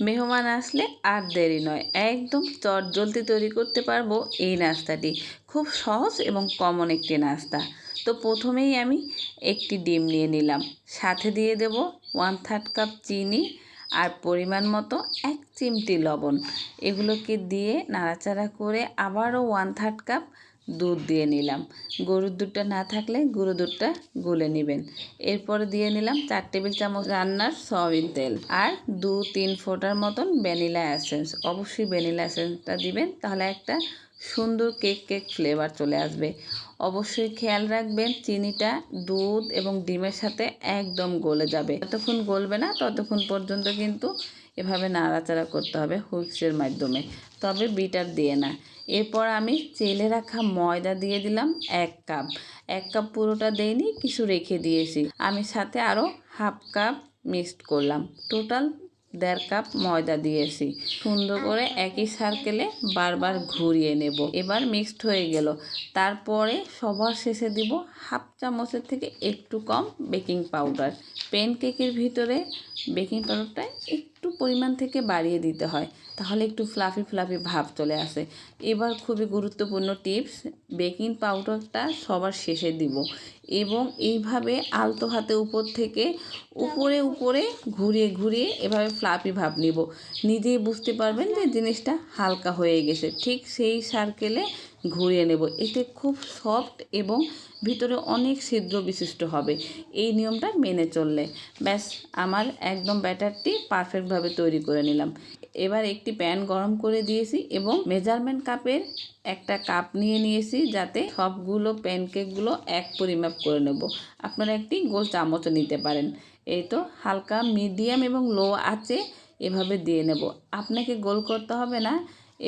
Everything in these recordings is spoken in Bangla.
মেহমান আসলে আর দেরি নয়, একদম চটজলদি তৈরি করতে পারবো এই নাস্তাটি। খুব সহজ এবং কমন একটি নাস্তা। তো প্রথমেই আমি একটি ডিম নিয়ে নিলাম, সাথে দিয়ে দেব 1/3 কাপ চিনি আর পরিমাণ মতো 1 চিমটি লবণ। এগুলোকে দিয়ে নাড়াচাড়া করে আবারও 1/3 কাপ দুধ দিয়ে নিলাম। গরুর দুধটা না থাকলে গুঁড়ো দুধটা গুলে নেবেন। এরপরে দিয়ে নিলাম 4 টেবিল চামচ রান্নার সয়াবিন তেল আর 2-3 ফোঁটার মতন ভ্যানিলা এসেন্স। অবশ্যই ভ্যানিলা এসেন্সটা দিবেন, তাহলে একটা সুন্দর কেক ফ্লেভার চলে আসবে। অবশ্যই খেয়াল রাখবেন চিনিটা দুধ এবং ডিমের সাথে একদম গলে যাবে। যতক্ষণ গলবে না ততক্ষণ পর্যন্ত কিন্তু এভাবে নাড়াচাড়া করতে হবে হুইস্কের মাধ্যমে, তবে বিটার দিয়ে না। এরপর আমি চেলে রাখা ময়দা দিয়ে দিলাম 1 কাপ। 1 কাপ পুরোটা দেইনি, কিছু রেখে দিয়েছি। আমি সাথে আরও হাফ কাপ মিক্সড করলাম। টোটাল 1.5 কাপ ময়দা দিয়েছি। সুন্দর করে একই সার্কেলে বারবার ঘুরিয়ে নেব। এবার মিক্সড হয়ে গেল। তারপরে সবার শেষে দিব হাফ চামচের থেকে একটু কম বেকিং পাউডার। প্যানকেকের ভিতরে বেকিং পাউডারটা একটু পরিমাণ থেকে বাড়িয়ে দিতে হয়, তাহলে একটু ফ্লাফি ভাব চলে আসে। এবার খুবই গুরুত্বপূর্ণ টিপস, বেকিং পাউডারটা সবার শেষে দিব এবং এইভাবে আলতো হাতে উপর থেকে উপরে ঘুরিয়ে এভাবে ফ্লাফি ভাব নিব। নিজেই বুঝতে পারবেন যে জিনিসটা হালকা হয়ে গেছে। ঠিক সেই সার্কেলে ঘুরিয়ে নেব। এতে খুব সফট এবং ভিতরে অনেক ছিদ্র বিশিষ্ট হবে এই নিয়মটা মেনে চললে। ব্যাস, আমার একদম ব্যাটারটি পারফেক্টভাবে তৈরি করে নিলাম। এবার একটি প্যান গরম করে দিয়েছি এবং মেজারমেন্ট কাপের একটা কাপ নিয়েছি, যাতে সবগুলো প্যানকেকগুলো এক পরিমাপ করে নেব। আপনারা একটি গোল চামচও নিতে পারেন। এই তো হালকা মিডিয়াম এবং লো আঁচে এভাবে দিয়ে নেব। আপনাকে গোল করতে হবে না,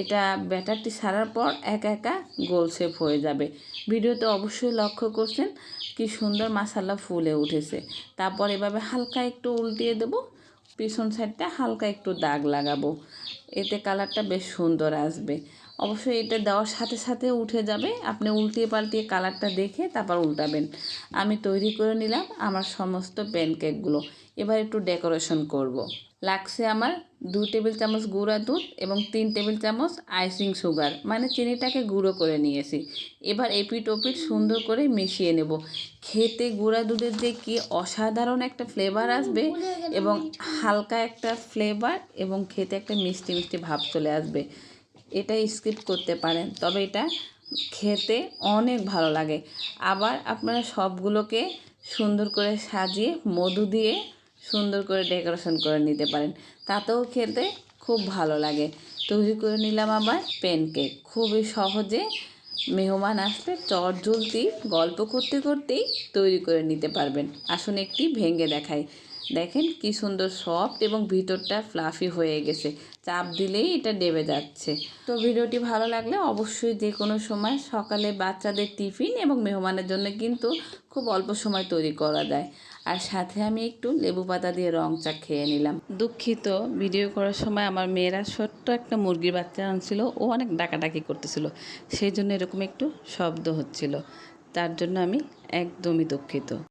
এটা ব্যাটারটি সারার পর একা গোল শেপ হয়ে যাবে। ভিডিওতে অবশ্যই লক্ষ্য করছেন কি সুন্দর মাশাআল্লাহ ফুলে উঠেছে। তারপর এভাবে হালকা একটু উল্টিয়ে দেব, পিছন সাইডটা হালকা একটু দাগ লাগাবো, এতে কালারটা বেশ সুন্দর আসবে। অবশ্যই এটা দেওয়ার সাথে উঠে যাবে, আপনি উল্টিয়ে পাল্টিয়ে কালারটা দেখে তারপর উল্টাবেন। আমি তৈরি করে নিলাম আমার সমস্ত প্যানকেকগুলো। এবার একটু ডেকোরেশন করব। লাগছে আমার 2 টেবিল চামচ গুঁড়া দুধ এবং 3 টেবিল চামচ আইসিং সুগার, মানে চিনিটাকে গুঁড়ো করে নিয়েছি। এবার এপিট ওপিট সুন্দর করে মিশিয়ে নেব। খেতে গুঁড়া দুধের যে কি অসাধারণ একটা ফ্লেভার আসবে এবং হালকা একটা ফ্লেভার এবং খেতে একটা মিষ্টি ভাব চলে আসবে। এটা স্কিপ করতে পারেন, তবে এটা খেতে অনেক ভালো লাগে। আবার আপনারা সবগুলোকে সুন্দর করে সাজিয়ে মধু দিয়ে সুন্দর করে ডেকোরেশন করে নিতে পারেন, তাতেও খেতে খুব ভালো লাগে। তৈরি করে নিলাম আবার প্যানকেক। খুবই সহজে মেহমান আসলে চটজলদি গল্প করতেই তৈরি করে নিতে পারবেন। আসুন একটি ভেঙে দেখাই। দেখেন কি সুন্দর সফট এবং ভিতরটা ফ্লাফি হয়ে গেছে, চাপ দিলেই এটা ডেবে যাচ্ছে। তো ভিডিওটি ভালো লাগলে অবশ্যই যে কোনো সময় সকালে বাচ্চাদের টিফিন এবং মেহমানের জন্য কিন্তু খুব অল্প সময় তৈরি করা যায়। আর সাথে আমি একটু লেবু পাতা দিয়ে রং চা খেয়ে নিলাম। দুঃখিত, ভিডিও করার সময় আমার মেয়েরা ছোট্ট একটা মুরগির বাচ্চা আনছিল, ও অনেক ডাকাডাকি করতেছিল, সেই জন্য এরকম একটু শব্দ হচ্ছিল, তার জন্য আমি একদমই দুঃখিত।